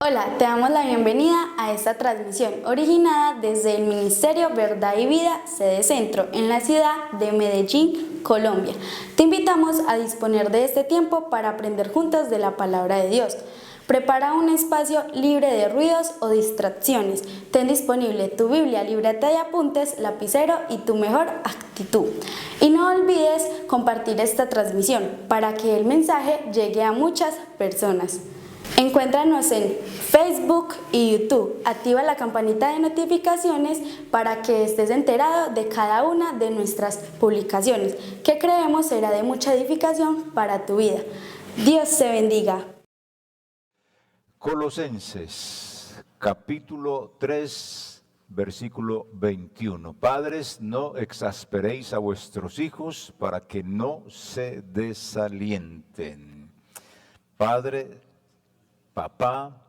Hola, te damos la bienvenida a esta transmisión originada desde el Ministerio Verdad y Vida, sede Centro, en la ciudad de Medellín, Colombia. Te invitamos a disponer de este tiempo para aprender juntos de la palabra de Dios. Prepara un espacio libre de ruidos o distracciones. Ten disponible tu Biblia, libreta de apuntes, lapicero y tu mejor actitud. Y no olvides compartir esta transmisión para que el mensaje llegue a muchas personas. Encuéntranos en Facebook y YouTube. Activa la campanita de notificaciones para que estés enterado de cada una de nuestras publicaciones, que creemos será de mucha edificación para tu vida. Dios te bendiga. Colosenses, capítulo 3, versículo 21. Padres, no exasperéis a vuestros hijos para que no se desalienten. Padre, papá,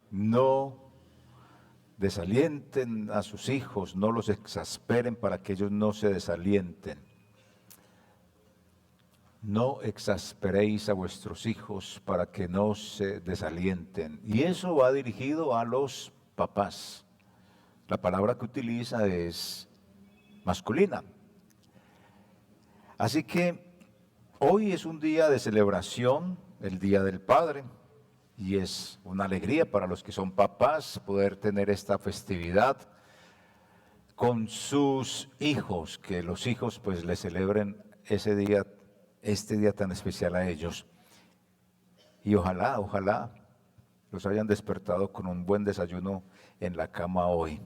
no desalienten a sus hijos, no los exasperen para que ellos no se desalienten. No exasperéis a vuestros hijos para que no se desalienten. Y eso va dirigido a los papás. La palabra que utiliza es masculina. Así que hoy es un día de celebración, el Día del Padre, y es una alegría para los que son papás poder tener esta festividad con sus hijos, que los hijos pues les celebren ese día, este día tan especial a ellos. Y ojalá los hayan despertado con un buen desayuno en la cama hoy.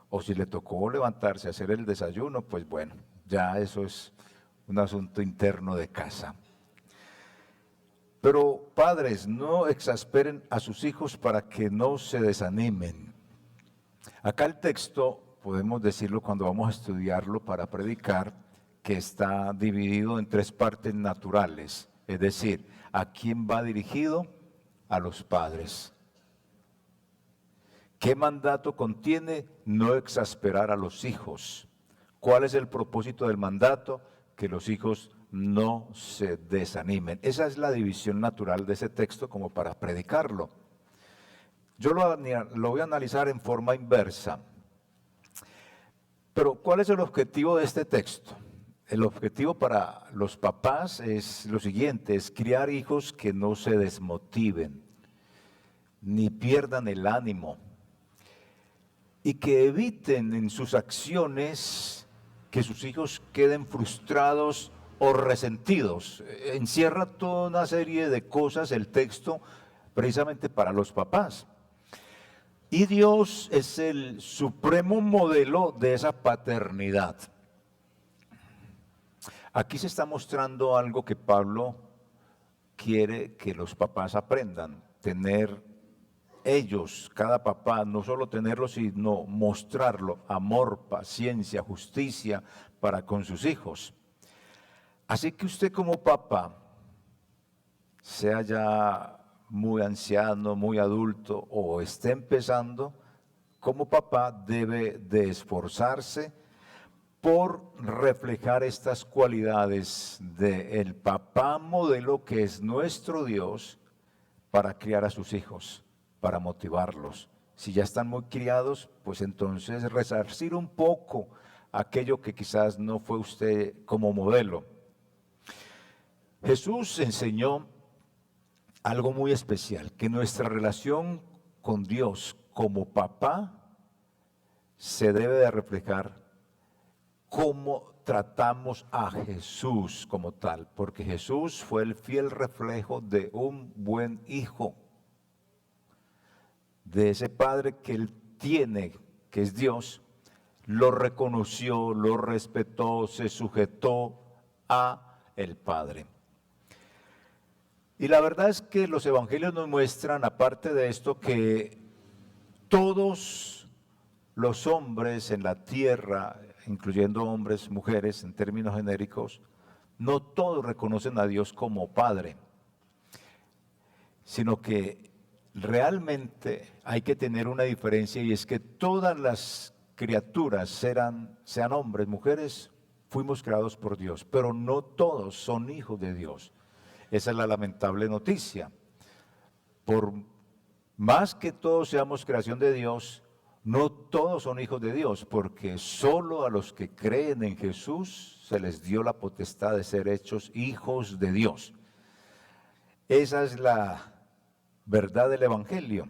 O si le tocó levantarse a hacer el desayuno, pues bueno, ya eso es un asunto interno de casa. Pero padres, no exasperen a sus hijos para que no se desanimen. Acá el texto, podemos decirlo cuando vamos a estudiarlo para predicar, que está dividido en tres partes naturales. Es decir, ¿a quién va dirigido? A los padres. ¿Qué mandato contiene? No exasperar a los hijos. ¿Cuál es el propósito del mandato? Que los hijos no se desanimen. Esa es la división natural de ese texto como para predicarlo. Yo lo voy a analizar en forma inversa. Pero ¿cuál es el objetivo de este texto? El objetivo para los papás es lo siguiente, es criar hijos que no se desmotiven, ni pierdan el ánimo, y que eviten en sus acciones que sus hijos queden frustrados o resentidos. Encierra toda una serie de cosas el texto precisamente para los papás. Y Dios es el supremo modelo de esa paternidad. Aquí se está mostrando algo que Pablo quiere que los papás aprendan, tener ellos, cada papá, no solo tenerlo, sino mostrarlo, amor, paciencia, justicia para con sus hijos. Así que usted como papá, sea ya muy anciano, muy adulto o esté empezando, como papá debe de esforzarse por reflejar estas cualidades del papá modelo que es nuestro Dios para criar a sus hijos, para motivarlos. Si ya están muy criados, pues entonces resarcir un poco aquello que quizás no fue usted como modelo. Jesús enseñó algo muy especial, que nuestra relación con Dios como papá se debe de reflejar cómo tratamos a Jesús como tal, porque Jesús fue el fiel reflejo de un buen hijo, de ese Padre que él tiene, que es Dios, lo reconoció, lo respetó, se sujetó a el Padre. Y la verdad es que los evangelios nos muestran, aparte de esto, que todos los hombres en la tierra, incluyendo hombres, mujeres, en términos genéricos, no todos reconocen a Dios como Padre, sino que realmente hay que tener una diferencia, y es que todas las criaturas, sean hombres, mujeres, fuimos creados por Dios, pero no todos son hijos de Dios. Esa es la lamentable noticia. Por más que todos seamos creación de Dios, no todos son hijos de Dios, porque solo a los que creen en Jesús se les dio la potestad de ser hechos hijos de Dios. Esa es la verdad del Evangelio.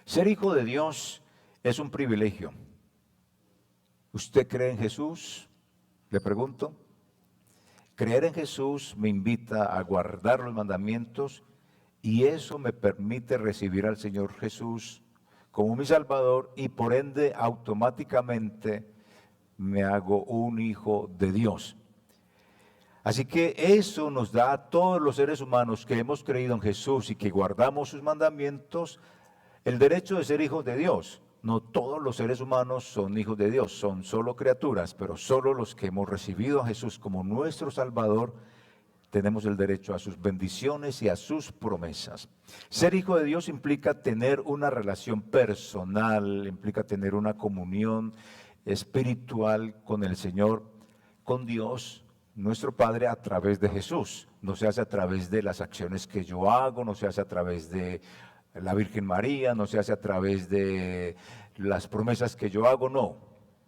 Ser hijo de Dios es un privilegio. ¿Usted cree en Jesús? Le pregunto. Creer en Jesús me invita a guardar los mandamientos y eso me permite recibir al Señor Jesús como mi Salvador y por ende automáticamente me hago un hijo de Dios. Así que eso nos da a todos los seres humanos que hemos creído en Jesús y que guardamos sus mandamientos el derecho de ser hijos de Dios. No todos los seres humanos son hijos de Dios, son solo criaturas, pero solo los que hemos recibido a Jesús como nuestro Salvador tenemos el derecho a sus bendiciones y a sus promesas. Ser hijo de Dios implica tener una relación personal, implica tener una comunión espiritual con el Señor, con Dios, nuestro Padre, a través de Jesús. No se hace a través de las acciones que yo hago, no se hace a través de la Virgen María, no se hace a través de las promesas que yo hago, no.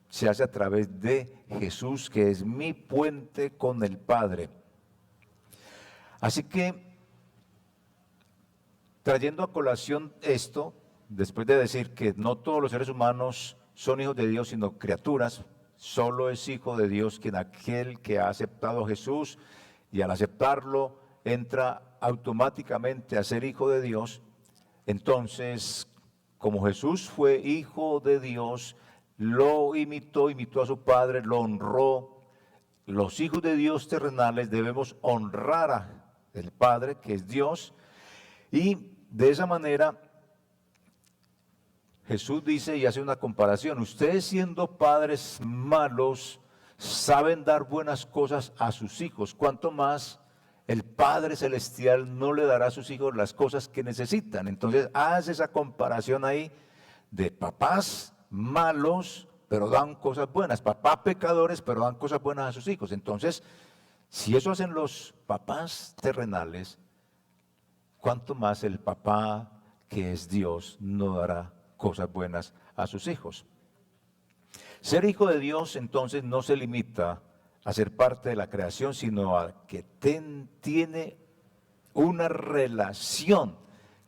Se hace a través de Jesús, que es mi puente con el Padre. Así que, trayendo a colación esto, después de decir que no todos los seres humanos son hijos de Dios, sino criaturas, solo es hijo de Dios quien aquel que ha aceptado a Jesús y al aceptarlo entra automáticamente a ser hijo de Dios. Entonces, como Jesús fue hijo de Dios, lo imitó a su Padre, lo honró. Los hijos de Dios terrenales debemos honrar al Padre, que es Dios, y de esa manera Jesús dice y hace una comparación: ustedes siendo padres malos saben dar buenas cosas a sus hijos, cuanto más el Padre Celestial no le dará a sus hijos las cosas que necesitan. Entonces hace esa comparación ahí de papás malos, pero dan cosas buenas, papás pecadores, pero dan cosas buenas a sus hijos. Entonces, si eso hacen los papás terrenales, ¿cuánto más el papá que es Dios no dará cosas buenas a sus hijos? Ser hijo de Dios entonces no se limita a ser parte de la creación, sino a que tiene una relación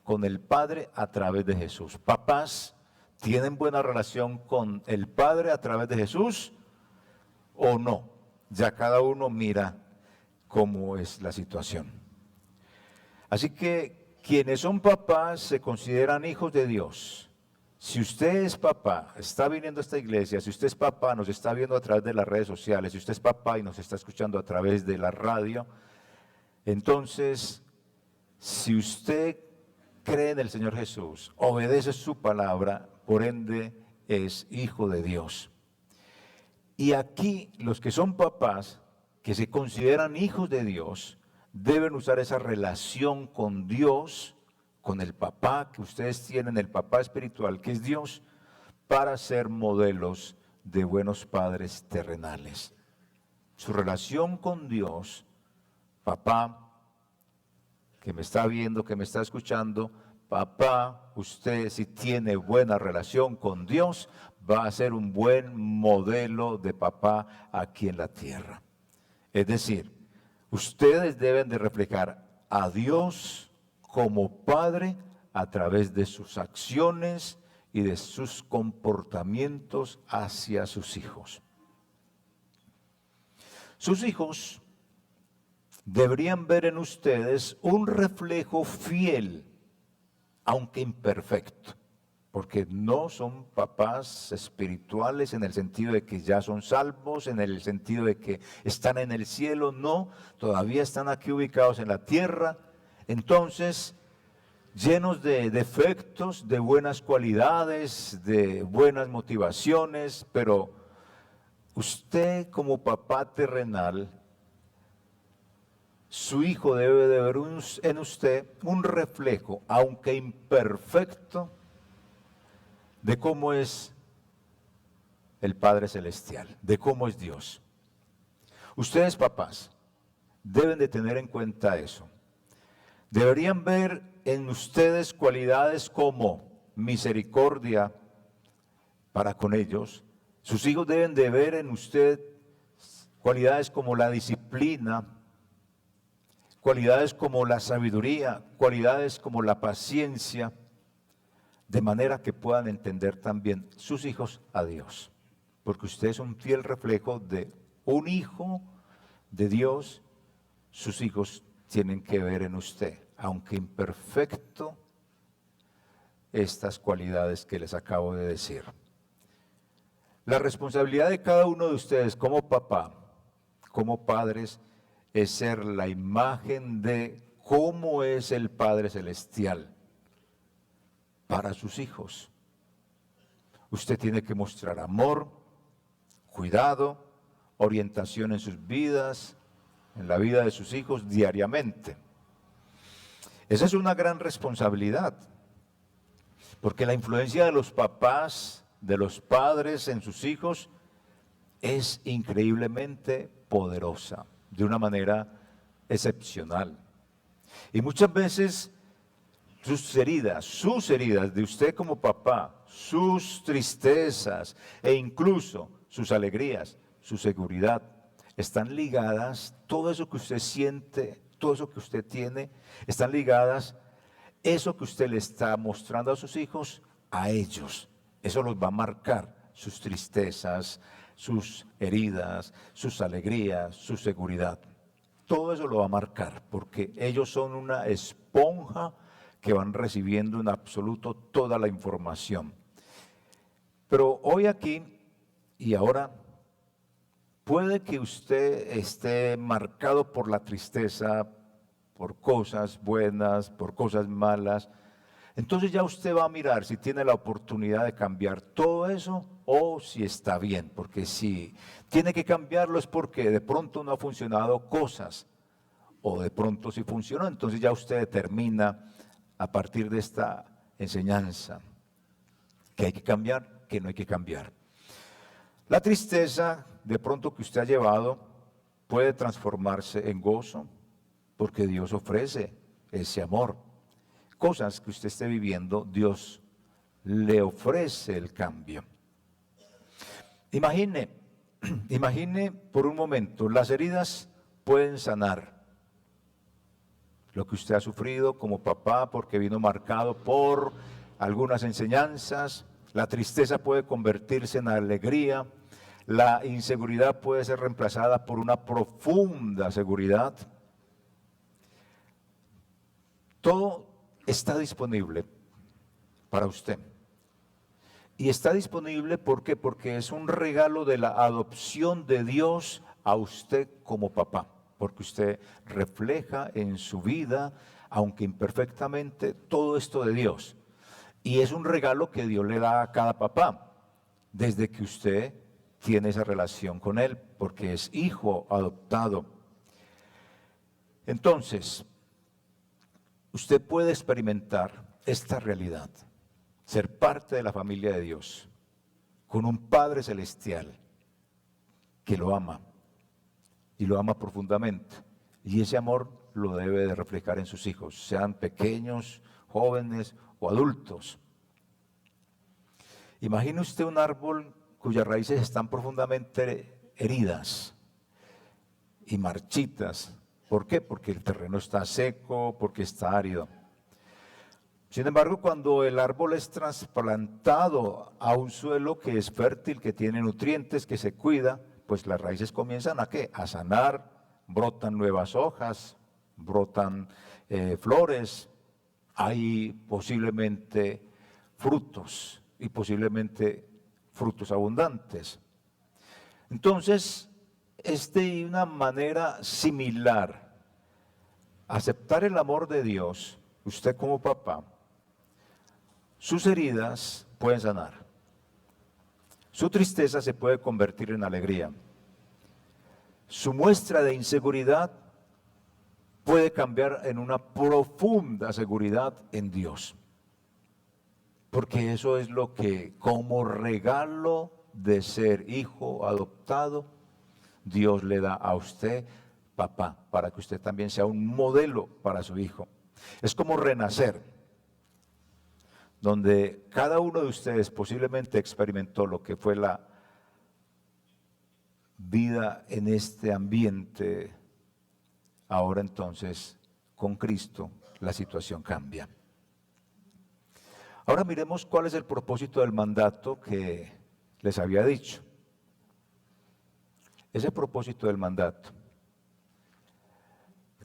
con el Padre a través de Jesús. Papás, ¿tienen buena relación con el Padre a través de Jesús o no? Ya cada uno mira cómo es la situación. Así que quienes son papás se consideran hijos de Dios. Si usted es papá, está viniendo a esta iglesia, si usted es papá, nos está viendo a través de las redes sociales, si usted es papá y nos está escuchando a través de la radio, entonces, si usted cree en el Señor Jesús, obedece su palabra, por ende es hijo de Dios. Y aquí los que son papás, que se consideran hijos de Dios, deben usar esa relación con Dios, con el papá que ustedes tienen, el papá espiritual que es Dios, para ser modelos de buenos padres terrenales. Su relación con Dios, papá que me está viendo, que me está escuchando, papá, usted si tiene buena relación con Dios, va a ser un buen modelo de papá aquí en la tierra. Es decir, ustedes deben de reflejar a Dios como padre a través de sus acciones y de sus comportamientos hacia sus hijos. Sus hijos deberían ver en ustedes un reflejo fiel, aunque imperfecto, porque no son papás espirituales en el sentido de que ya son salvos, en el sentido de que están en el cielo, no, todavía están aquí ubicados en la tierra. Entonces, llenos de defectos, de buenas cualidades, de buenas motivaciones, pero usted como papá terrenal, su hijo debe de ver en usted un reflejo, aunque imperfecto, de cómo es el Padre Celestial, de cómo es Dios. Ustedes papás deben de tener en cuenta eso. Deberían ver en ustedes cualidades como misericordia para con ellos. Sus hijos deben de ver en usted cualidades como la disciplina, cualidades como la sabiduría, cualidades como la paciencia, de manera que puedan entender también sus hijos a Dios. Porque usted es un fiel reflejo de un hijo de Dios. Sus hijos tienen que ver en usted, aunque imperfecto, estas cualidades que les acabo de decir. La responsabilidad de cada uno de ustedes como papá, como padres, es ser la imagen de cómo es el Padre Celestial para sus hijos. Usted tiene que mostrar amor, cuidado, orientación en sus vidas, en la vida de sus hijos diariamente. Esa es una gran responsabilidad, porque la influencia de los papás, de los padres en sus hijos, es increíblemente poderosa, de una manera excepcional. Y muchas veces sus heridas de usted como papá, sus tristezas e incluso sus alegrías, su seguridad, están ligadas, todo eso que usted siente, todo eso que usted tiene, están ligadas, eso que usted le está mostrando a sus hijos, a ellos. Eso los va a marcar, sus tristezas, sus heridas, sus alegrías, su seguridad. Todo eso lo va a marcar, porque ellos son una esponja que van recibiendo en absoluto toda la información. Pero hoy aquí y ahora, puede que usted esté marcado por la tristeza, por cosas buenas, por cosas malas. Entonces ya usted va a mirar si tiene la oportunidad de cambiar todo eso o si está bien. Porque si tiene que cambiarlo es porque de pronto no ha funcionado cosas o de pronto sí funcionó. Entonces ya usted determina a partir de esta enseñanza que hay que cambiar, que no hay que cambiar. La tristeza de pronto que usted ha llevado puede transformarse en gozo porque Dios ofrece ese amor. Cosas que usted esté viviendo, Dios le ofrece el cambio. Imagine por un momento, las heridas pueden sanar. Lo que usted ha sufrido como papá porque vino marcado por algunas enseñanzas, la tristeza puede convertirse en alegría, la inseguridad puede ser reemplazada por una profunda seguridad. Todo está disponible para usted. Y está disponible ¿por qué? Porque es un regalo de la adopción de Dios a usted como papá. Porque usted refleja en su vida, aunque imperfectamente, todo esto de Dios. Y es un regalo que Dios le da a cada papá, desde que usted tiene esa relación con Él, porque es hijo adoptado. Entonces, usted puede experimentar esta realidad, ser parte de la familia de Dios, con un Padre Celestial que lo ama, y lo ama profundamente. Y ese amor lo debe de reflejar en sus hijos, sean pequeños, jóvenes o adultos. Imagine usted un árbol cuyas raíces están profundamente heridas y marchitas. ¿Por qué? Porque el terreno está seco, porque está árido. Sin embargo, cuando el árbol es trasplantado a un suelo que es fértil, que tiene nutrientes, que se cuida, pues las raíces comienzan ¿a qué? A sanar, brotan nuevas hojas, brotan flores, hay posiblemente frutos y posiblemente frutos abundantes. Entonces, es de una manera similar. Aceptar el amor de Dios, usted como papá, sus heridas pueden sanar. Su tristeza se puede convertir en alegría. Su muestra de inseguridad puede cambiar en una profunda seguridad en Dios. Porque eso es lo que, como regalo de ser hijo adoptado, Dios le da a usted, papá, para que usted también sea un modelo para su hijo. Es como renacer, donde cada uno de ustedes posiblemente experimentó lo que fue la vida en este ambiente. Ahora entonces, con Cristo, la situación cambia. Ahora miremos cuál es el propósito del mandato que les había dicho. Ese propósito del mandato.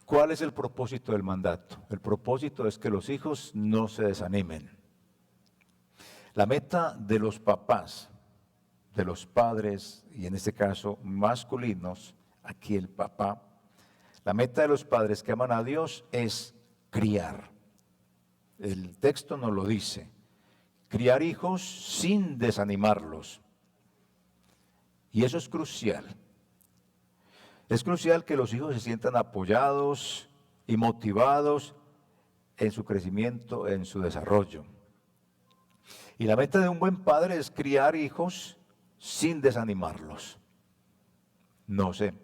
¿Cuál es el propósito del mandato? El propósito es que los hijos no se desanimen. La meta de los papás, de los padres, y en este caso masculinos, aquí el papá, la meta de los padres que aman a Dios es criar. El texto nos lo dice, criar hijos sin desanimarlos. Y eso es crucial. Es crucial que los hijos se sientan apoyados y motivados en su crecimiento, en su desarrollo. Y la meta de un buen padre es criar hijos sin desanimarlos. No sé.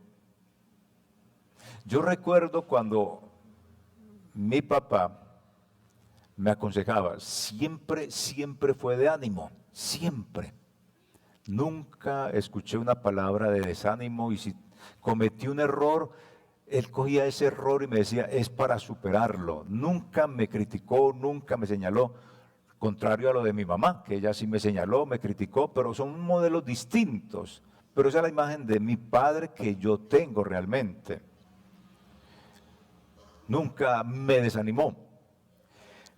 Yo recuerdo cuando mi papá me aconsejaba, siempre fue de ánimo, siempre. Nunca escuché una palabra de desánimo y si cometí un error, él cogía ese error y me decía, es para superarlo. Nunca me criticó, nunca me señaló, contrario a lo de mi mamá, que ella sí me señaló, me criticó, pero son modelos distintos. Pero esa es la imagen de mi padre que yo tengo realmente. Nunca me desanimó.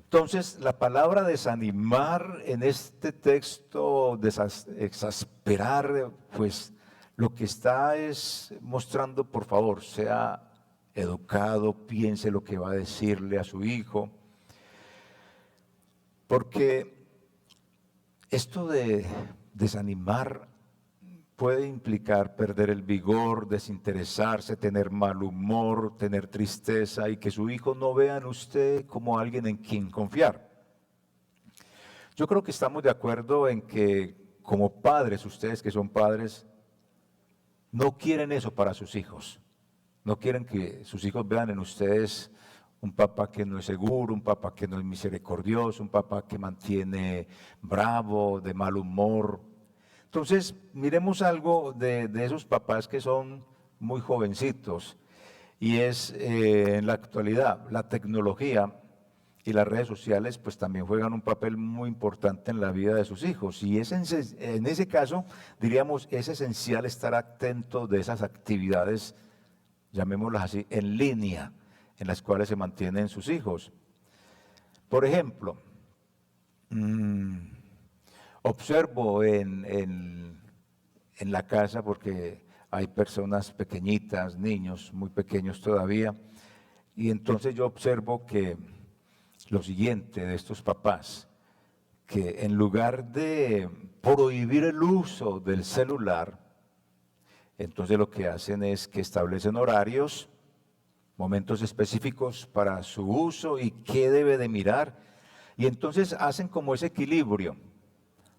Entonces, la palabra desanimar en este texto, exasperar, pues lo que está es mostrando, por favor, sea educado, piense lo que va a decirle a su hijo. Porque esto de desanimar puede implicar perder el vigor, desinteresarse, tener mal humor, tener tristeza y que su hijo no vea en usted como alguien en quien confiar. Yo creo que estamos de acuerdo en que como padres, ustedes que son padres, no quieren eso para sus hijos. No quieren que sus hijos vean en ustedes un papá que no es seguro, un papá que no es misericordioso, un papá que mantiene bravo, de mal humor. Entonces, miremos algo de esos papás que son muy jovencitos y es en la actualidad la tecnología y las redes sociales pues también juegan un papel muy importante en la vida de sus hijos y en ese caso diríamos es esencial estar atento de esas actividades, llamémoslas así, en línea, en las cuales se mantienen sus hijos. Por ejemplo, observo en la casa, porque hay personas pequeñitas, niños muy pequeños todavía, y entonces yo observo que lo siguiente de estos papás, que en lugar de prohibir el uso del celular, entonces lo que hacen es que establecen horarios, momentos específicos para su uso y qué debe de mirar, y entonces hacen como ese equilibrio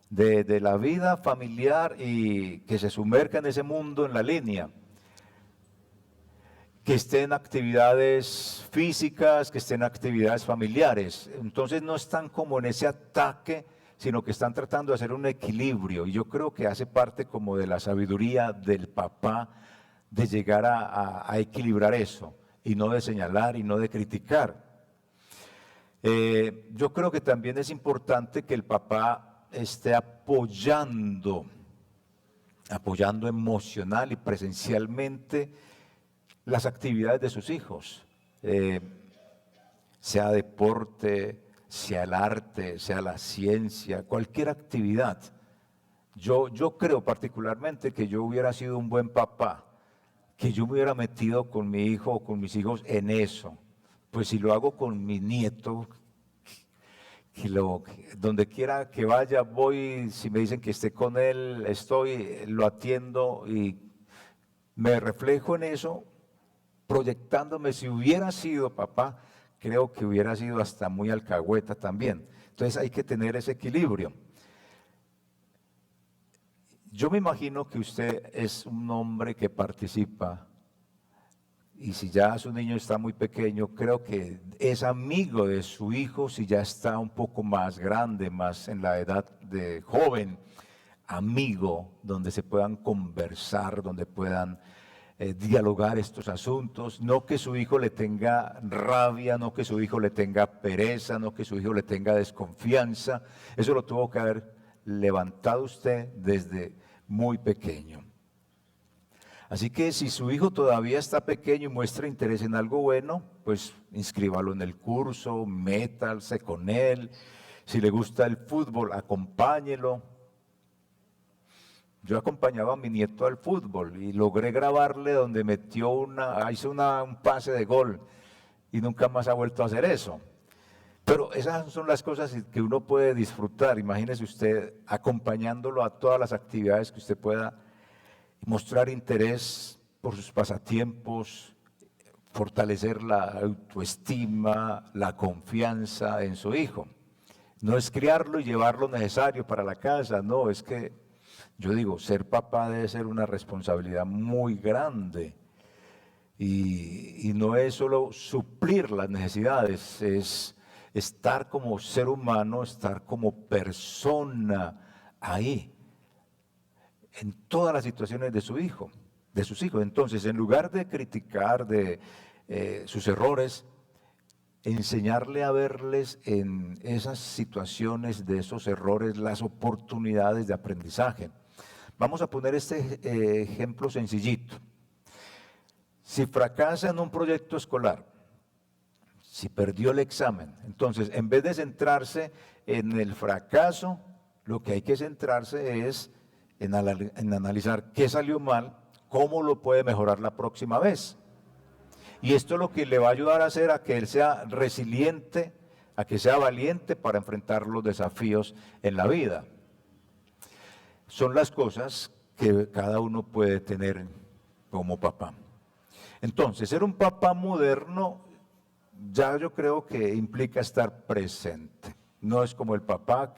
de la vida familiar y que se sumerja en ese mundo en la línea, que estén actividades físicas, que estén actividades familiares. Entonces no están como en ese ataque, sino que están tratando de hacer un equilibrio. Y yo creo que hace parte como de la sabiduría del papá de llegar a equilibrar eso, y no de señalar y no de criticar. Yo creo que también es importante que el papá esté apoyando emocional y presencialmente las actividades de sus hijos, sea deporte, sea el arte, sea la ciencia, cualquier actividad. Yo creo particularmente que yo hubiera sido un buen papá, que yo me hubiera metido con mi hijo o con mis hijos en eso. Pues si lo hago con mi nieto, donde quiera que vaya voy, si me dicen que esté con él, estoy, lo atiendo y me reflejo en eso, proyectándome. Si hubiera sido papá, creo que hubiera sido hasta muy alcahueta también. Entonces hay que tener ese equilibrio. Yo me imagino que usted es un hombre que participa y si ya su niño está muy pequeño, creo que es amigo de su hijo si ya está un poco más grande, más en la edad de joven, amigo, donde se puedan conversar, donde puedan dialogar estos asuntos, no que su hijo le tenga rabia, no que su hijo le tenga pereza, no que su hijo le tenga desconfianza. Eso lo tuvo que haber levantado usted desde muy pequeño. Así que si su hijo todavía está pequeño y muestra interés en algo bueno, pues inscríbalo en el curso, métase con él. Si le gusta el fútbol, acompáñelo. Yo acompañaba a mi nieto al fútbol y logré grabarle donde hizo un pase de gol y nunca más ha vuelto a hacer eso. Pero esas son las cosas que uno puede disfrutar. Imagínese usted acompañándolo a todas las actividades que usted pueda, mostrar interés por sus pasatiempos, fortalecer la autoestima, la confianza en su hijo. No es criarlo y llevar lo necesario para la casa, no, es que yo digo, ser papá debe ser una responsabilidad muy grande y no es solo suplir las necesidades, es estar como ser humano, estar como persona ahí, en todas las situaciones de su hijo, de sus hijos. Entonces, en lugar de criticar sus errores, enseñarle a verles en esas situaciones de esos errores las oportunidades de aprendizaje. Vamos a poner este ejemplo sencillito. Si fracasa en un proyecto escolar, si perdió el examen, entonces en vez de centrarse en el fracaso, lo que hay que centrarse es en analizar qué salió mal, cómo lo puede mejorar la próxima vez. Y esto es lo que le va a ayudar a hacer a que él sea resiliente, a que sea valiente para enfrentar los desafíos en la vida. Son las cosas que cada uno puede tener como papá. Entonces, ser un papá moderno ya yo creo que implica estar presente. No es como el papá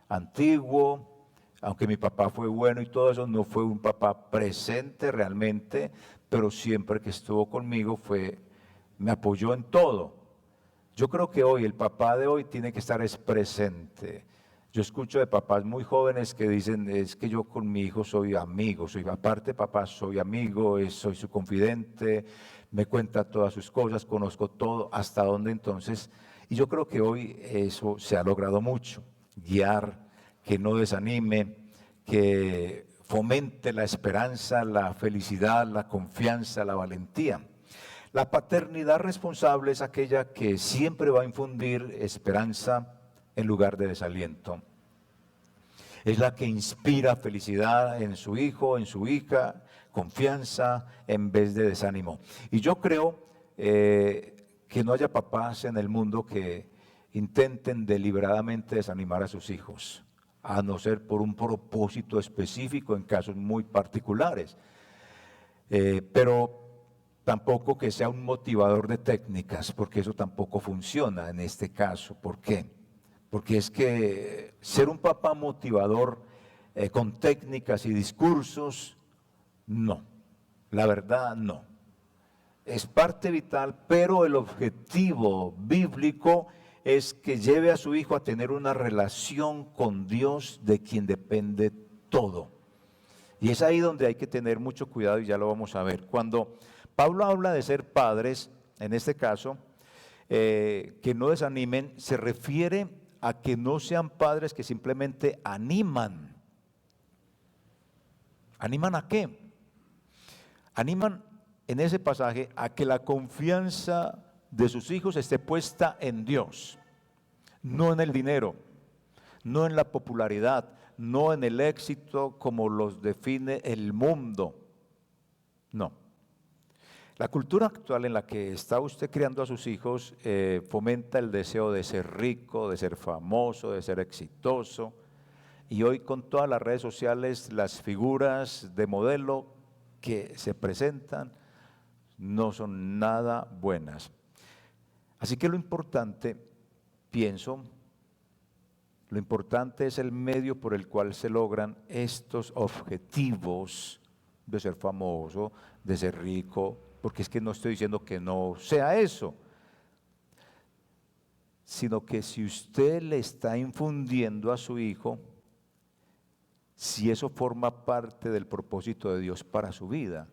antiguo, aunque mi papá fue bueno y todo eso, no fue un papá presente realmente, pero siempre que estuvo conmigo me apoyó en todo. Yo creo que hoy, el papá de hoy tiene que estar presente. Yo escucho de papás muy jóvenes que dicen, es que yo con mi hijo soy amigo, aparte papá, soy amigo, soy su confidente, me cuenta todas sus cosas, conozco todo, hasta dónde entonces. Y yo creo que hoy eso se ha logrado mucho, guiar, que no desanime, que fomente la esperanza, la felicidad, la confianza, la valentía. La paternidad responsable es aquella que siempre va a infundir esperanza en lugar de desaliento. Es la que inspira felicidad en su hijo, en su hija, confianza en vez de desánimo. Y yo creo que no haya papás en el mundo que intenten deliberadamente desanimar a sus hijos, a no ser por un propósito específico en casos muy particulares. Pero tampoco que sea un motivador de técnicas, porque eso tampoco funciona en este caso. ¿Por qué? Porque es que ser un papá motivador con técnicas y discursos, no, la verdad no. Es parte vital, pero el objetivo bíblico es que lleve a su hijo a tener una relación con Dios de quien depende todo. Y es ahí donde hay que tener mucho cuidado y ya lo vamos a ver. Cuando Pablo habla de ser padres, en este caso, que no desanimen, se refiere a que no sean padres que simplemente animan. ¿Animan a qué? Animan en ese pasaje a que la confianza de sus hijos esté puesta en Dios, no en el dinero, no en la popularidad, no en el éxito como los define el mundo. No. La cultura actual en la que está usted criando a sus hijos fomenta el deseo de ser rico, de ser famoso, de ser exitoso. Y hoy con todas las redes sociales, las figuras de modelo que se presentan no son nada buenas. Así que lo importante, pienso, lo importante es el medio por el cual se logran estos objetivos de ser famoso, de ser rico, porque es que no estoy diciendo que no sea eso, sino que si usted le está infundiendo a su hijo, si eso forma parte del propósito de Dios para su vida,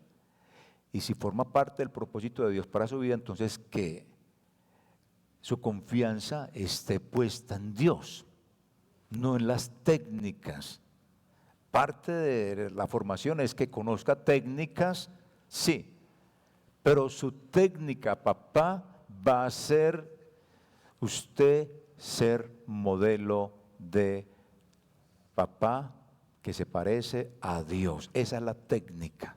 y si forma parte del propósito de Dios para su vida, entonces que su confianza esté puesta en Dios, no en las técnicas. Parte de la formación es que conozca técnicas, sí, pero su técnica, papá, va a ser usted ser modelo de papá que se parece a Dios. Esa es la técnica.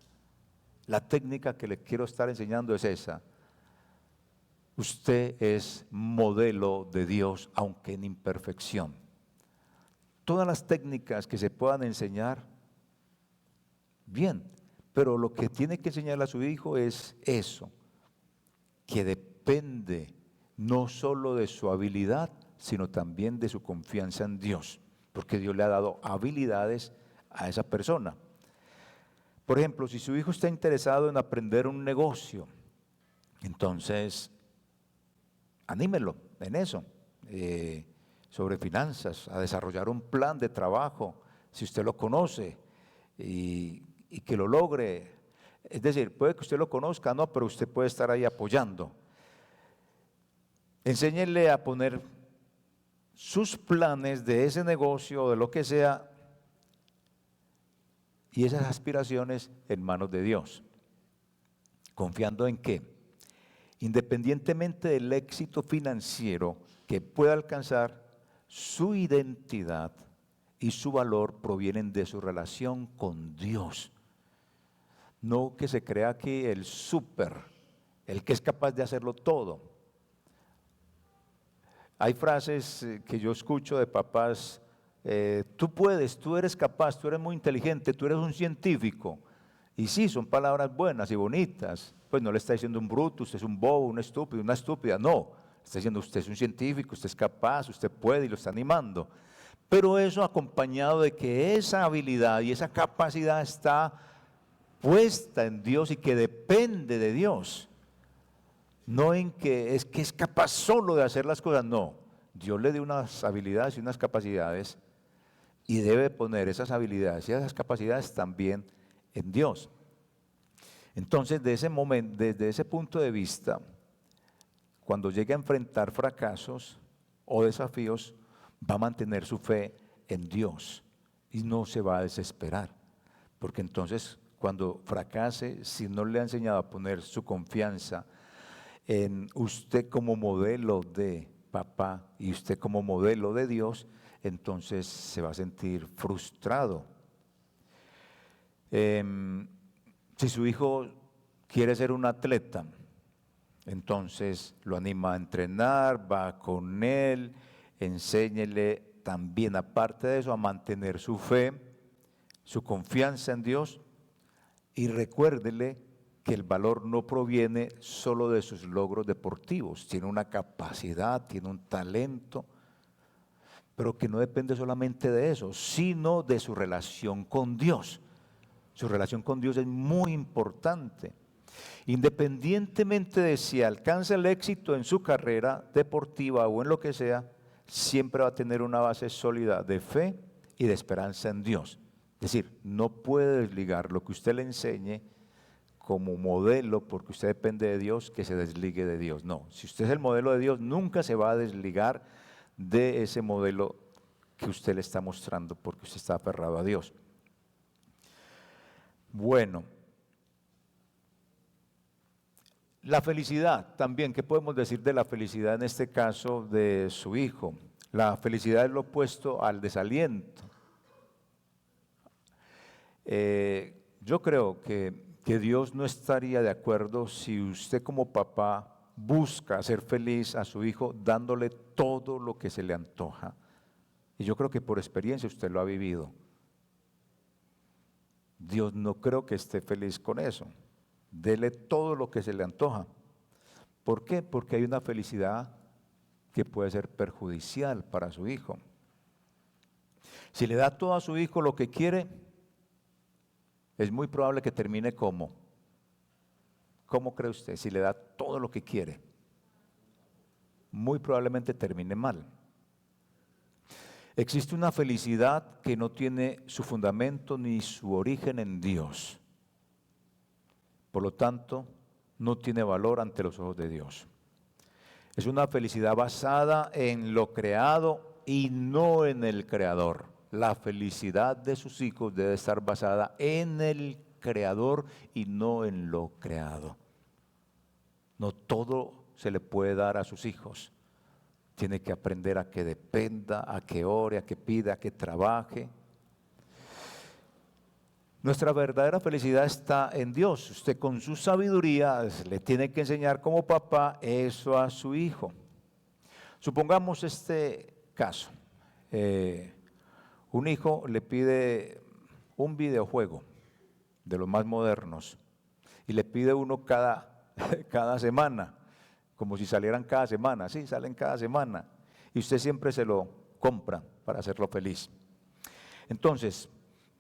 La técnica que le quiero estar enseñando es esa. Usted es modelo de Dios, aunque en imperfección. Todas las técnicas que se puedan enseñar, bien, pero lo que tiene que enseñarle a su hijo es eso, que depende no solo de su habilidad, sino también de su confianza en Dios, porque Dios le ha dado habilidades a esa persona. Por ejemplo, si su hijo está interesado en aprender un negocio, entonces anímelo en eso, sobre finanzas, a desarrollar un plan de trabajo, si usted lo conoce y que lo logre. Es decir, puede que usted lo conozca, no, pero usted puede estar ahí apoyando. Enséñele a poner sus planes de ese negocio o de lo que sea y esas aspiraciones en manos de Dios, confiando en que, independientemente del éxito financiero que pueda alcanzar, su identidad y su valor provienen de su relación con Dios. No que se crea aquí el súper, el que es capaz de hacerlo todo. Hay frases que yo escucho de papás, tú puedes, tú eres capaz, tú eres muy inteligente, tú eres un científico. Y sí, son palabras buenas y bonitas. Pues no le está diciendo un bruto, usted es un bobo, un estúpido, una estúpida, no. Está diciendo usted es un científico, usted es capaz, usted puede y lo está animando. Pero eso acompañado de que esa habilidad y esa capacidad está puesta en Dios y que depende de Dios. No en que es capaz solo de hacer las cosas, no. Dios le dio unas habilidades y unas capacidades y debe poner esas habilidades y esas capacidades también en Dios. Entonces, desde ese punto de vista, cuando llegue a enfrentar fracasos o desafíos, va a mantener su fe en Dios y no se va a desesperar, porque entonces cuando fracase, si no le ha enseñado a poner su confianza en usted como modelo de papá y usted como modelo de Dios, entonces se va a sentir frustrado. Si su hijo quiere ser un atleta, entonces lo anima a entrenar, va con él, enséñele también, aparte de eso, a mantener su fe, su confianza en Dios, y recuérdele que el valor no proviene solo de sus logros deportivos, tiene una capacidad, tiene un talento, pero que no depende solamente de eso, sino de su relación con Dios. Su relación con Dios es muy importante. Independientemente de si alcanza el éxito en su carrera deportiva o en lo que sea, siempre va a tener una base sólida de fe y de esperanza en Dios. Es decir, no puede desligar lo que usted le enseñe como modelo, porque usted depende de Dios, que se desligue de Dios. No, si usted es el modelo de Dios, nunca se va a desligar de ese modelo que usted le está mostrando, porque usted está aferrado a Dios. Bueno, la felicidad también, ¿qué podemos decir de la felicidad en este caso de su hijo? La felicidad es lo opuesto al desaliento. Yo creo que Dios no estaría de acuerdo si usted como papá busca hacer feliz a su hijo dándole todo lo que se le antoja. Y yo creo que por experiencia usted lo ha vivido. Dios no creo que esté feliz con eso. Dele todo lo que se le antoja. ¿Por qué? Porque hay una felicidad que puede ser perjudicial para su hijo. Si le da todo a su hijo lo que quiere, es muy probable que termine como ¿cómo cree usted? Si le da todo lo que quiere, muy probablemente termine mal. Existe una felicidad que no tiene su fundamento ni su origen en Dios. Por lo tanto, no tiene valor ante los ojos de Dios. Es una felicidad basada en lo creado y no en el Creador. La felicidad de sus hijos debe estar basada en el Creador y no en lo creado. No todo se le puede dar a sus hijos. Tiene que aprender a que dependa, a que ore, a que pida, a que trabaje. Nuestra verdadera felicidad está en Dios. Usted con su sabiduría le tiene que enseñar como papá eso a su hijo. Supongamos este caso. Un hijo le pide un videojuego de los más modernos y le pide uno cada semana, como si salieran cada semana. Sí, salen cada semana. Y usted siempre se lo compra para hacerlo feliz. Entonces,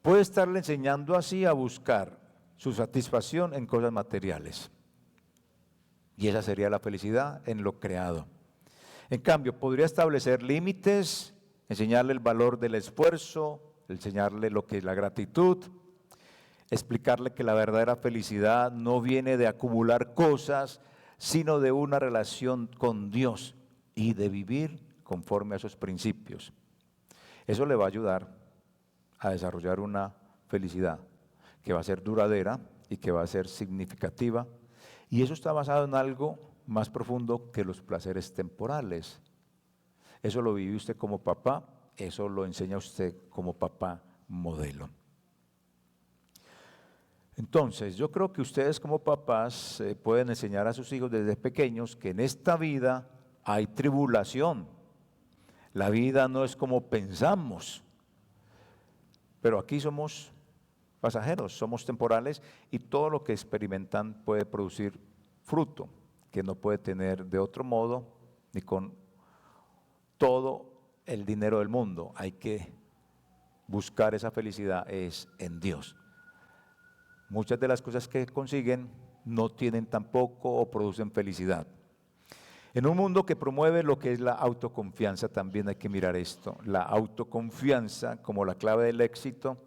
puede estarle enseñando así a buscar su satisfacción en cosas materiales. Y esa sería la felicidad en lo creado. En cambio, podría establecer límites, enseñarle el valor del esfuerzo, enseñarle lo que es la gratitud, explicarle que la verdadera felicidad no viene de acumular cosas, sino de una relación con Dios y de vivir conforme a esos principios. Eso le va a ayudar a desarrollar una felicidad que va a ser duradera y que va a ser significativa. Y eso está basado en algo más profundo que los placeres temporales. Eso lo vive usted como papá, eso lo enseña usted como papá modelo. Entonces, yo creo que ustedes como papás pueden enseñar a sus hijos desde pequeños que en esta vida hay tribulación. La vida no es como pensamos, pero aquí somos pasajeros, somos temporales y todo lo que experimentan puede producir fruto que no puede tener de otro modo ni con todo el dinero del mundo. Hay que buscar esa felicidad es en Dios. Muchas de las cosas que consiguen no tienen tampoco o producen felicidad. En un mundo que promueve lo que es la autoconfianza, también hay que mirar esto. La autoconfianza como la clave del éxito,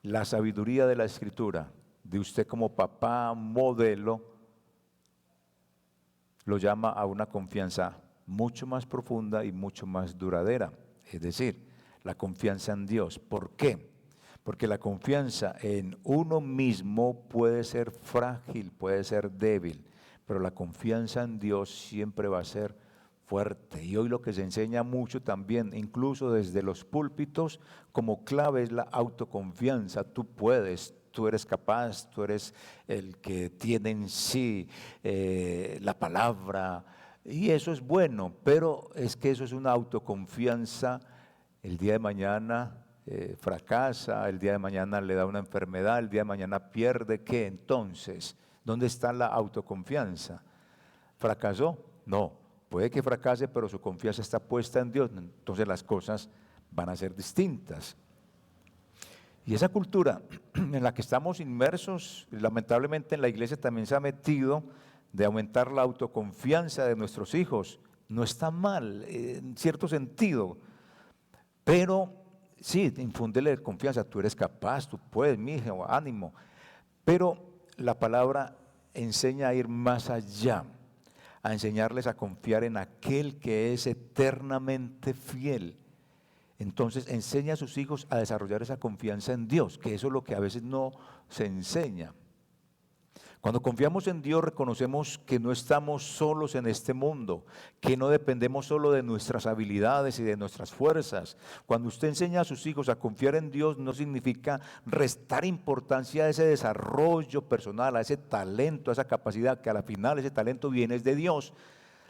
la sabiduría de la Escritura, de usted como papá modelo, lo llama a una confianza mucho más profunda y mucho más duradera. Es decir, la confianza en Dios. ¿Por qué? Porque la confianza en uno mismo puede ser frágil, puede ser débil, pero la confianza en Dios siempre va a ser fuerte. Y hoy lo que se enseña mucho también, incluso desde los púlpitos, como clave es la autoconfianza. Tú puedes, tú eres capaz, tú eres el que tiene en sí la palabra. Y eso es bueno, pero es que eso es una autoconfianza. El día de mañana fracasa, el día de mañana le da una enfermedad, el día de mañana pierde. ¿Qué entonces? ¿Dónde está la autoconfianza? ¿Fracasó? No, puede que fracase, pero su confianza está puesta en Dios, entonces las cosas van a ser distintas. Y esa cultura en la que estamos inmersos, lamentablemente en la iglesia también se ha metido de aumentar la autoconfianza de nuestros hijos. No está mal, en cierto sentido, pero sí, infúndele confianza, tú eres capaz, tú puedes, mi hijo, ánimo. Pero la palabra enseña a ir más allá, a enseñarles a confiar en aquel que es eternamente fiel. Entonces enseña a sus hijos a desarrollar esa confianza en Dios, que eso es lo que a veces no se enseña. Cuando confiamos en Dios reconocemos que no estamos solos en este mundo, que no dependemos solo de nuestras habilidades y de nuestras fuerzas. Cuando usted enseña a sus hijos a confiar en Dios no significa restar importancia a ese desarrollo personal, a ese talento, a esa capacidad, que a la final ese talento viene de Dios,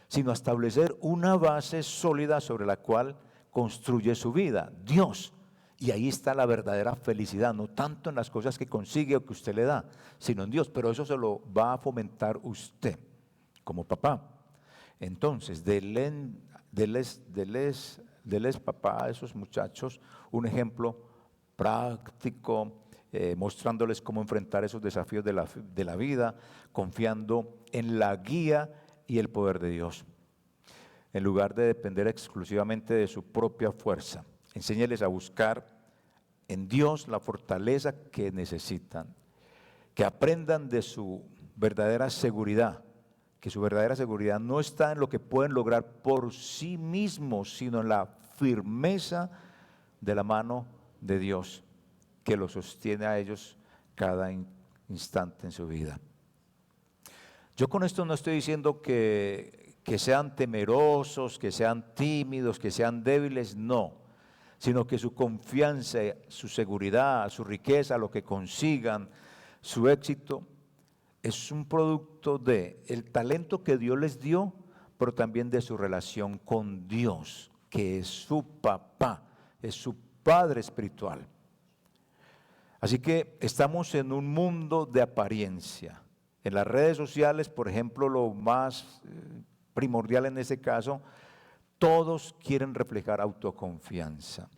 sino a establecer una base sólida sobre la cual construye su vida, Dios. Y ahí está la verdadera felicidad, no tanto en las cosas que consigue o que usted le da, sino en Dios. Pero eso se lo va a fomentar usted como papá. Entonces, deles papá a esos muchachos un ejemplo práctico mostrándoles cómo enfrentar esos desafíos de la vida, confiando en la guía y el poder de Dios, en lugar de depender exclusivamente de su propia fuerza. Enséñeles a buscar en Dios la fortaleza que necesitan, que aprendan de su verdadera seguridad, que su verdadera seguridad no está en lo que pueden lograr por sí mismos, sino en la firmeza de la mano de Dios, que los sostiene a ellos cada instante en su vida. Yo con esto no estoy diciendo que sean temerosos, que sean tímidos, que sean débiles, no, sino que su confianza, su seguridad, su riqueza, lo que consigan, su éxito, es un producto de el talento que Dios les dio, pero también de su relación con Dios, que es su papá, es su padre espiritual. Así que estamos en un mundo de apariencia. En las redes sociales, por ejemplo, lo más primordial en ese caso, todos quieren reflejar autoconfianza.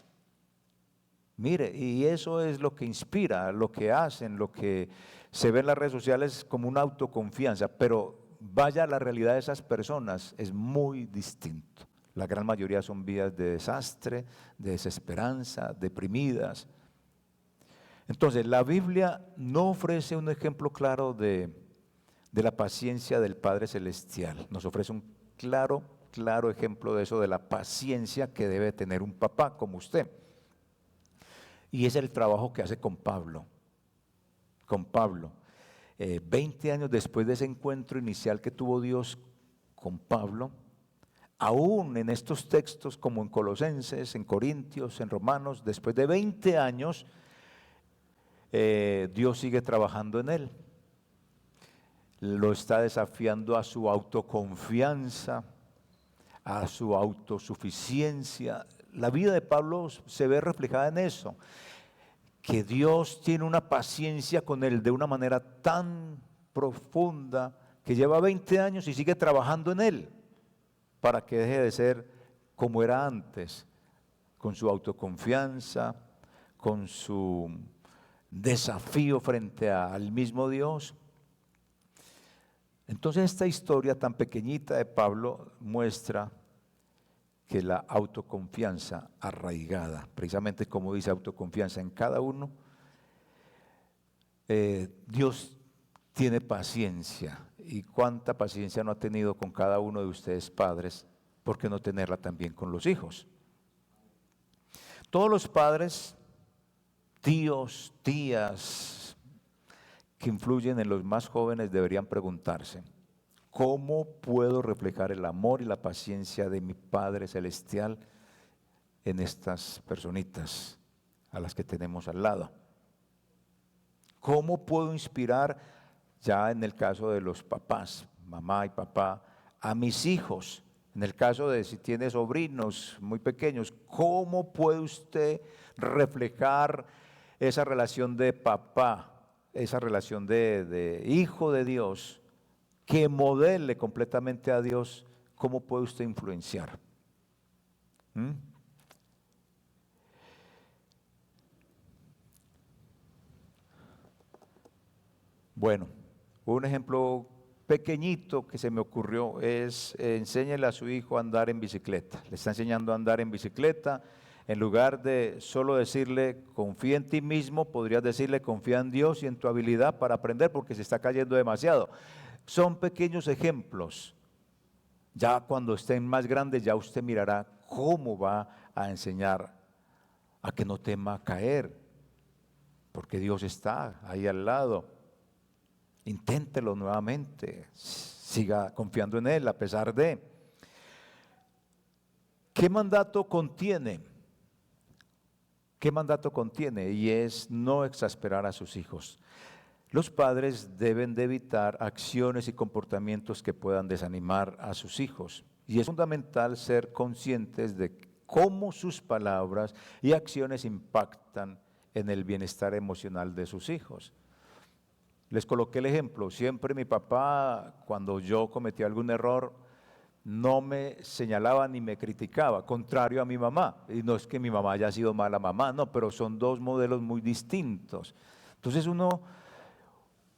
Mire, y eso es lo que inspira, lo que hacen, lo que se ve en las redes sociales como una autoconfianza, pero vaya, la realidad de esas personas es muy distinto. La gran mayoría son vidas de desastre, de desesperanza, deprimidas. Entonces, la Biblia no ofrece un ejemplo claro de la paciencia del Padre Celestial. Nos ofrece un claro ejemplo de eso, de la paciencia que debe tener un papá como usted. Y es el trabajo que hace con Pablo. 20 años después de ese encuentro inicial que tuvo Dios con Pablo, aún en estos textos como en Colosenses, en Corintios, en Romanos, después de 20 años, Dios sigue trabajando en él. Lo está desafiando a su autoconfianza, a su autosuficiencia. La vida de Pablo se ve reflejada en eso, que Dios tiene una paciencia con él de una manera tan profunda que lleva 20 años y sigue trabajando en él para que deje de ser como era antes, con su autoconfianza, con su desafío frente al mismo Dios. Entonces esta historia tan pequeñita de Pablo muestra que la autoconfianza arraigada, precisamente como dice autoconfianza en cada uno, Dios tiene paciencia. ¿Y cuánta paciencia no ha tenido con cada uno de ustedes padres? ¿Por qué no tenerla también con los hijos? Todos los padres, tíos, tías, que influyen en los más jóvenes deberían preguntarse: ¿cómo puedo reflejar el amor y la paciencia de mi Padre Celestial en estas personitas a las que tenemos al lado? ¿Cómo puedo inspirar, ya en el caso de los papás, mamá y papá, a mis hijos? En el caso de si tiene sobrinos muy pequeños, ¿cómo puede usted reflejar esa relación de papá, esa relación de hijo de Dios, que modele completamente a Dios? ¿Cómo puede usted influenciar? Bueno, un ejemplo pequeñito que se me ocurrió es enséñele a su hijo a andar en bicicleta. Le está enseñando a andar en bicicleta. En lugar de solo decirle confía en ti mismo, podrías decirle confía en Dios y en tu habilidad para aprender, porque se está cayendo demasiado. Son pequeños ejemplos. Ya cuando estén más grandes, ya usted mirará cómo va a enseñar a que no tema caer, porque Dios está ahí al lado. Inténtelo nuevamente, siga confiando en Él a pesar de. ¿Qué mandato contiene? ¿Qué mandato contiene? Y es no exasperar a sus hijos. Los padres deben de evitar acciones y comportamientos que puedan desanimar a sus hijos. Y es fundamental ser conscientes de cómo sus palabras y acciones impactan en el bienestar emocional de sus hijos. Les coloqué el ejemplo. Siempre mi papá, cuando yo cometía algún error, no me señalaba ni me criticaba, contrario a mi mamá. Y no es que mi mamá haya sido mala mamá, no, pero son dos modelos muy distintos. Entonces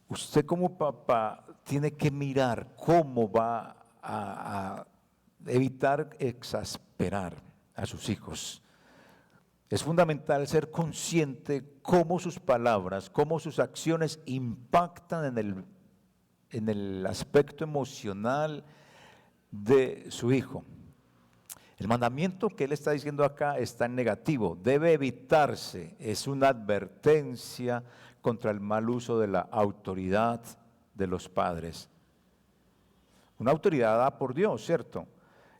usted como papá tiene que mirar cómo va a evitar exasperar a sus hijos. Es fundamental ser consciente cómo sus palabras, cómo sus acciones impactan en el aspecto emocional de su hijo. El mandamiento que él está diciendo acá está en negativo, debe evitarse, es una advertencia contra el mal uso de la autoridad de los padres. Una autoridad dada por Dios, ¿cierto?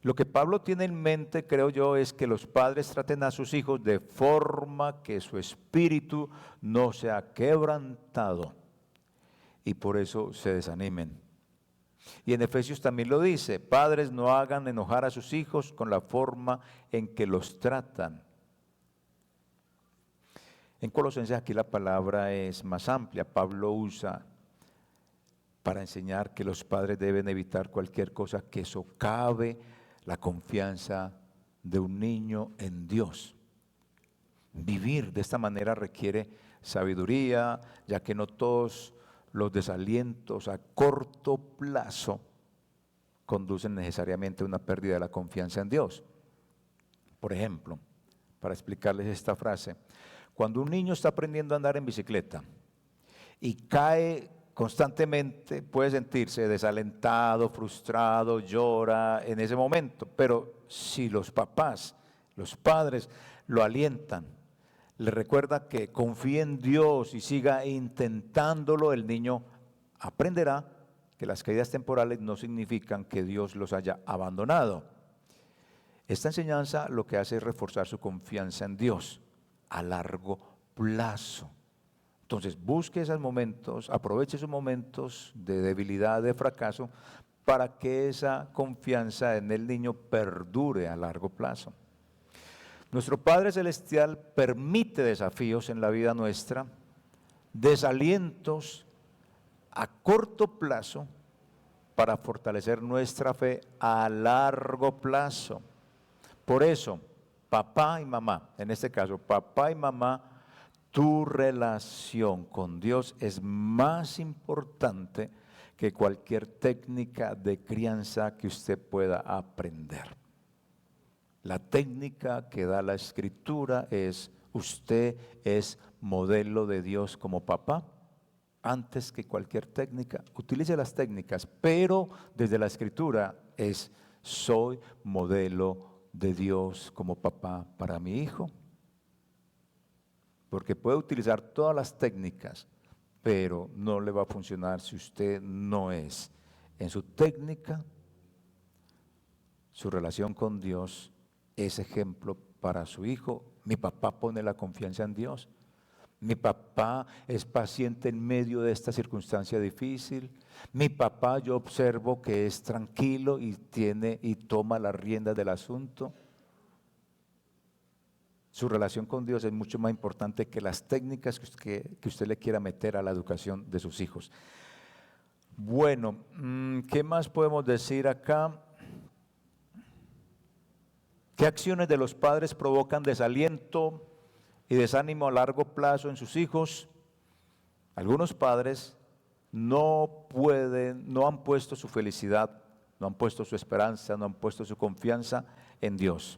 Lo que Pablo tiene en mente, creo yo, es que los padres traten a sus hijos de forma que su espíritu no sea quebrantado y por eso se desanimen. Y en Efesios también lo dice, padres no hagan enojar a sus hijos con la forma en que los tratan. En Colosenses aquí la palabra es más amplia, Pablo usa para enseñar que los padres deben evitar cualquier cosa que socave la confianza de un niño en Dios. Vivir de esta manera requiere sabiduría, ya que no todos los desalientos a corto plazo conducen necesariamente a una pérdida de la confianza en Dios. Por ejemplo, para explicarles esta frase, cuando un niño está aprendiendo a andar en bicicleta y cae constantemente, puede sentirse desalentado, frustrado, llora en ese momento, pero si los papás, los padres lo alientan, le recuerda que confíe en Dios y siga intentándolo, el niño aprenderá que las caídas temporales no significan que Dios los haya abandonado. Esta enseñanza lo que hace es reforzar su confianza en Dios a largo plazo. Entonces busque esos momentos, aproveche esos momentos de debilidad, de fracaso, para que esa confianza en el niño perdure a largo plazo. Nuestro Padre Celestial permite desafíos en la vida nuestra, desalientos a corto plazo para fortalecer nuestra fe a largo plazo. Por eso, papá y mamá, en este caso, papá y mamá, tu relación con Dios es más importante que cualquier técnica de crianza que usted pueda aprender. La técnica que da la Escritura es, usted es modelo de Dios como papá, antes que cualquier técnica. Utilice las técnicas, pero desde la Escritura es, soy modelo de Dios como papá para mi hijo. Porque puede utilizar todas las técnicas, pero no le va a funcionar si usted no es en su técnica, su relación con Dios, es ejemplo para su hijo. Mi papá pone la confianza en Dios. Mi papá es paciente en medio de esta circunstancia difícil. Mi papá, yo observo que es tranquilo y toma las riendas del asunto. Su relación con Dios es mucho más importante que las técnicas que usted le quiera meter a la educación de sus hijos. Bueno, ¿qué más podemos decir acá? ¿Qué acciones de los padres provocan desaliento y desánimo a largo plazo en sus hijos? Algunos padres no han puesto su felicidad, no han puesto su esperanza, no han puesto su confianza en Dios.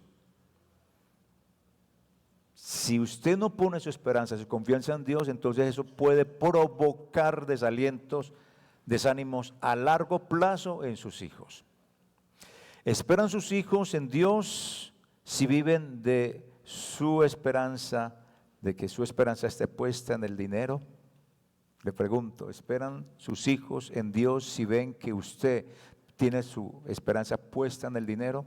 Si usted no pone su esperanza, su confianza en Dios, entonces eso puede provocar desalientos, desánimos a largo plazo en sus hijos. ¿Esperan sus hijos en Dios si viven de su esperanza, de que su esperanza esté puesta en el dinero? Le pregunto, ¿esperan sus hijos en Dios si ven que usted tiene su esperanza puesta en el dinero?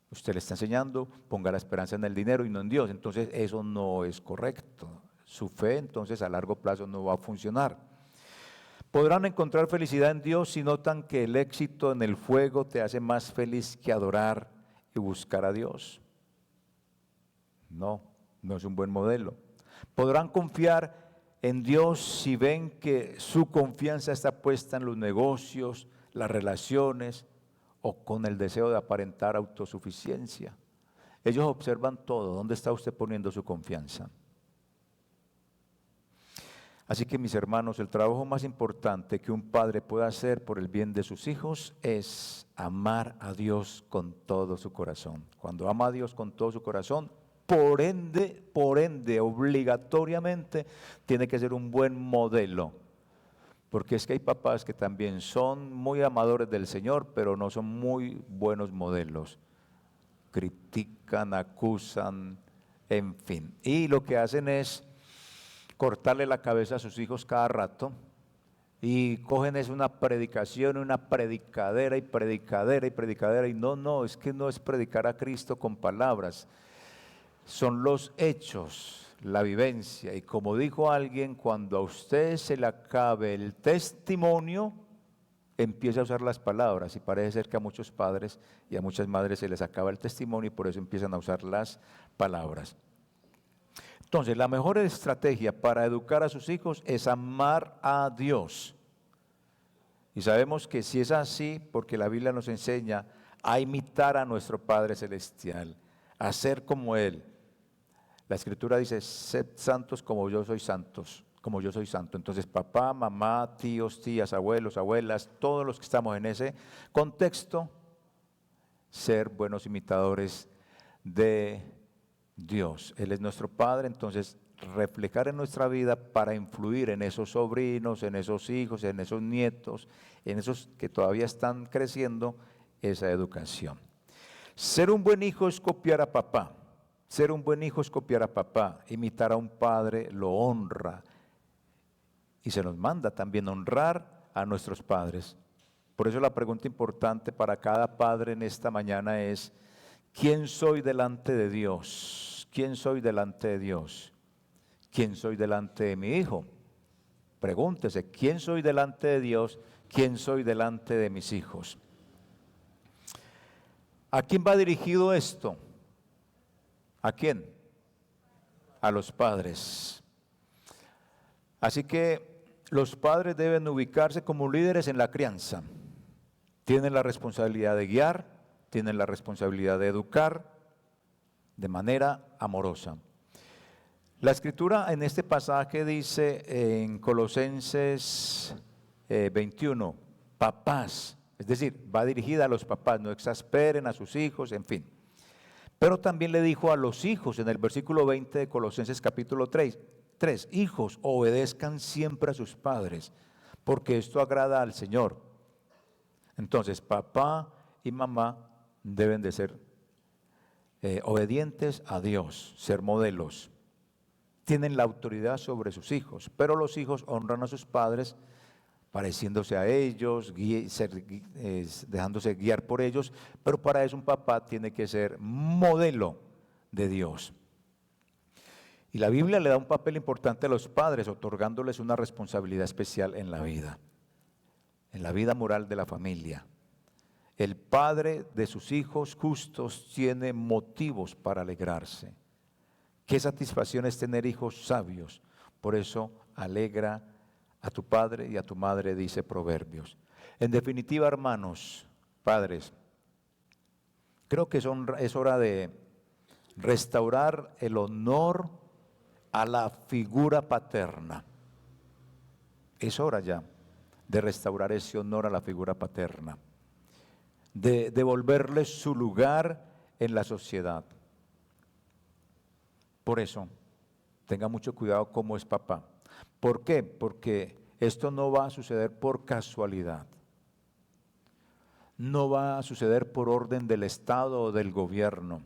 Usted le está enseñando, ponga la esperanza en el dinero y no en Dios. Entonces eso no es correcto. Su fe entonces a largo plazo no va a funcionar. Podrán encontrar felicidad en Dios si notan que el éxito en el fuego te hace más feliz que adorar y buscar a Dios. No es un buen modelo. Podrán confiar en Dios si ven que su confianza está puesta en los negocios, las relaciones o con el deseo de aparentar autosuficiencia. Ellos observan todo. ¿Dónde está usted poniendo su confianza? Así que mis hermanos, el trabajo más importante que un padre puede hacer por el bien de sus hijos es amar a Dios con todo su corazón. Cuando ama a Dios con todo su corazón, por ende, obligatoriamente tiene que ser un buen modelo. Porque es que hay papás que también son muy amadores del Señor, pero no son muy buenos modelos. Critican, acusan, en fin. Y lo que hacen es cortarle la cabeza a sus hijos cada rato y cogen es una predicación, una predicadera y predicadera y predicadera y no, es que no es predicar a Cristo con palabras, son los hechos, la vivencia. Y como dijo alguien, cuando a usted se le acabe el testimonio, empieza a usar las palabras, y parece ser que a muchos padres y a muchas madres se les acaba el testimonio y por eso empiezan a usar las palabras. Entonces, la mejor estrategia para educar a sus hijos es amar a Dios. Y sabemos que si es así, porque la Biblia nos enseña a imitar a nuestro Padre Celestial, a ser como Él. La Escritura dice, sed santos como yo soy santos, como yo soy santo. Entonces, papá, mamá, tíos, tías, abuelos, abuelas, todos los que estamos en ese contexto, ser buenos imitadores de Dios. Él es nuestro Padre, entonces reflejar en nuestra vida para influir en esos sobrinos, en esos hijos, en esos nietos, en esos que todavía están creciendo, esa educación. Ser un buen hijo es copiar a papá. Ser un buen hijo es copiar a papá. Imitar a un padre lo honra. Y se nos manda también honrar a nuestros padres. Por eso la pregunta importante para cada padre en esta mañana es, ¿quién soy delante de Dios? ¿Quién soy delante de Dios? ¿Quién soy delante de mi hijo? Pregúntese, ¿quién soy delante de Dios? ¿Quién soy delante de mis hijos? ¿A quién va dirigido esto? ¿A quién? A los padres. Así que los padres deben ubicarse como líderes en la crianza. Tienen la responsabilidad de guiar, tienen la responsabilidad de educar de manera amorosa. La Escritura en este pasaje dice en Colosenses 21, papás, es decir, va dirigida a los papás, no exasperen a sus hijos, en fin. Pero también le dijo a los hijos en el versículo 20 de Colosenses capítulo 3, hijos, obedezcan siempre a sus padres, porque esto agrada al Señor. Entonces, papá y mamá deben de ser obedientes a Dios, ser modelos. Tienen la autoridad sobre sus hijos, pero los hijos honran a sus padres pareciéndose a ellos, dejándose guiar por ellos, pero para eso un papá tiene que ser modelo de Dios. Y la Biblia le da un papel importante a los padres, otorgándoles una responsabilidad especial en la vida moral de la familia. El padre de sus hijos justos tiene motivos para alegrarse. Qué satisfacción es tener hijos sabios. Por eso alegra a tu padre y a tu madre, dice Proverbios. En definitiva, hermanos, padres, creo que es hora de restaurar el honor a la figura paterna. Es hora ya de restaurar ese honor a la figura paterna, de devolverle su lugar en la sociedad. Por eso, tenga mucho cuidado cómo es papá. ¿Por qué? Porque esto no va a suceder por casualidad. No va a suceder por orden del Estado o del gobierno.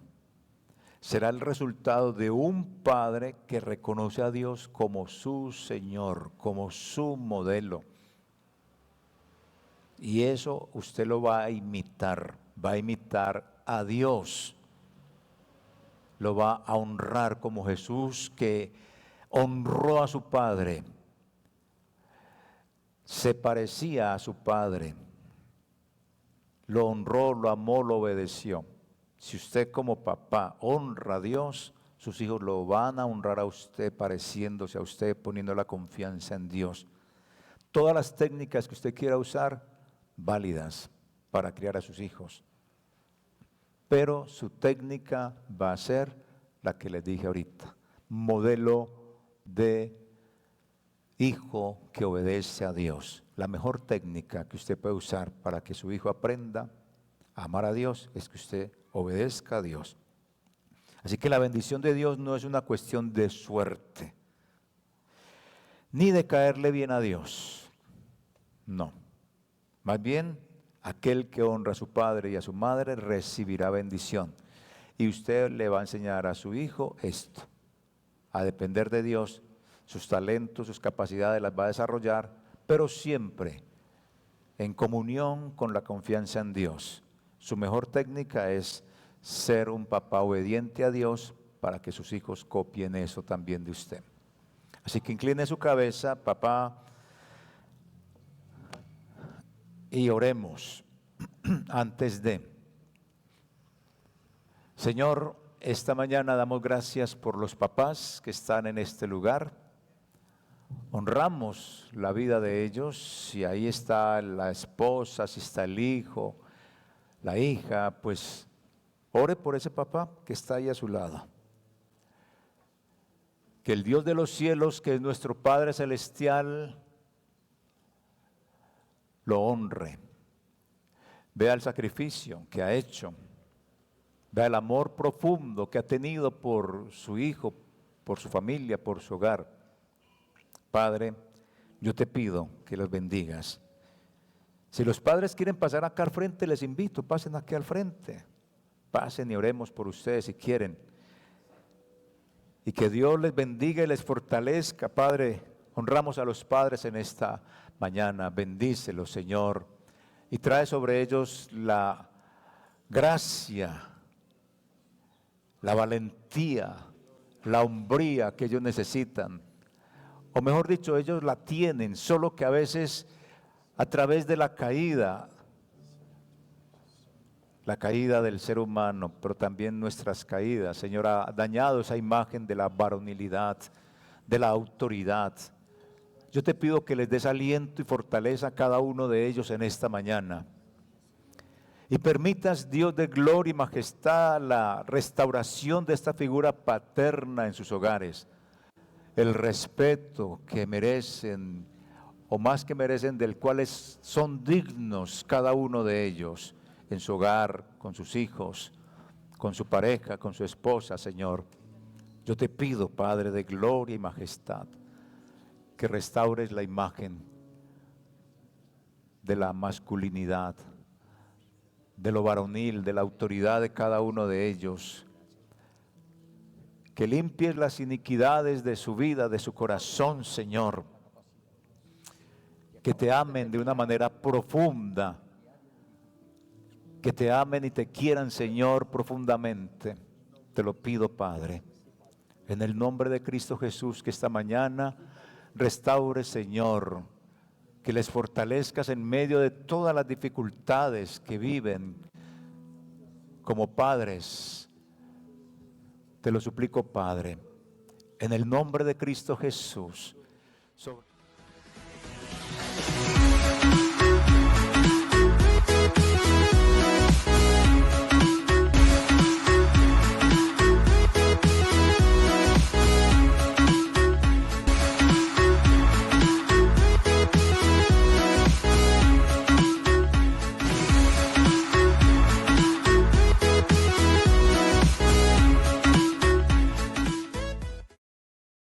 Será el resultado de un padre que reconoce a Dios como su Señor, como su modelo. Y eso usted lo va a imitar a Dios. Lo va a honrar como Jesús, que honró a su Padre, se parecía a su Padre, lo honró, lo amó, lo obedeció. Si usted como papá honra a Dios, sus hijos lo van a honrar a usted, pareciéndose a usted, poniendo la confianza en Dios. Todas las técnicas que usted quiera usar, válidas para criar a sus hijos. Pero su técnica va a ser la que les dije ahorita, modelo de hijo que obedece a Dios. La mejor técnica que usted puede usar para que su hijo aprenda a amar a Dios es que usted obedezca a Dios. Así que la bendición de Dios no es una cuestión de suerte, ni de caerle bien a Dios. No. Más bien, aquel que honra a su padre y a su madre recibirá bendición. Y usted le va a enseñar a su hijo esto, a depender de Dios. Sus talentos, sus capacidades las va a desarrollar, pero siempre en comunión con la confianza en Dios. Su mejor técnica es ser un papá obediente a Dios para que sus hijos copien eso también de usted. Así que incline su cabeza, papá, y oremos antes de. Señor, esta mañana damos gracias por los papás que están en este lugar. Honramos la vida de ellos. Si ahí está la esposa, si está el hijo, la hija, pues ore por ese papá que está ahí a su lado. Que el Dios de los cielos, que es nuestro Padre Celestial, lo honre. Vea el sacrificio que ha hecho. Vea el amor profundo que ha tenido por su hijo, por su familia, por su hogar. Padre, yo te pido que los bendigas. Si los padres quieren pasar acá al frente, les invito, pasen aquí al frente. Pasen y oremos por ustedes si quieren. Y que Dios les bendiga y les fortalezca. Padre, honramos a los padres en esta mañana. Bendícelos, Señor, y trae sobre ellos la gracia, la valentía, la hombría que ellos necesitan. O mejor dicho, ellos la tienen, solo que a veces a través de la caída del ser humano, pero también nuestras caídas, Señor, ha dañado esa imagen de la varonilidad, de la autoridad. Yo te pido que les des aliento y fortaleza a cada uno de ellos en esta mañana. Y permitas, Dios de gloria y majestad, la restauración de esta figura paterna en sus hogares. El respeto que merecen, o más que merecen, del cual son dignos cada uno de ellos en su hogar, con sus hijos, con su pareja, con su esposa, Señor. Yo te pido, Padre de gloria y majestad, que restaures la imagen de la masculinidad, de lo varonil, de la autoridad de cada uno de ellos. Que limpies las iniquidades de su vida, de su corazón, Señor. Que te amen de una manera profunda. Que te amen y te quieran, Señor, profundamente. Te lo pido, Padre. En el nombre de Cristo Jesús, que esta mañana restaure, Señor. Que les fortalezcas en medio de todas las dificultades que viven como padres. Te lo suplico, Padre, en el nombre de Cristo Jesús.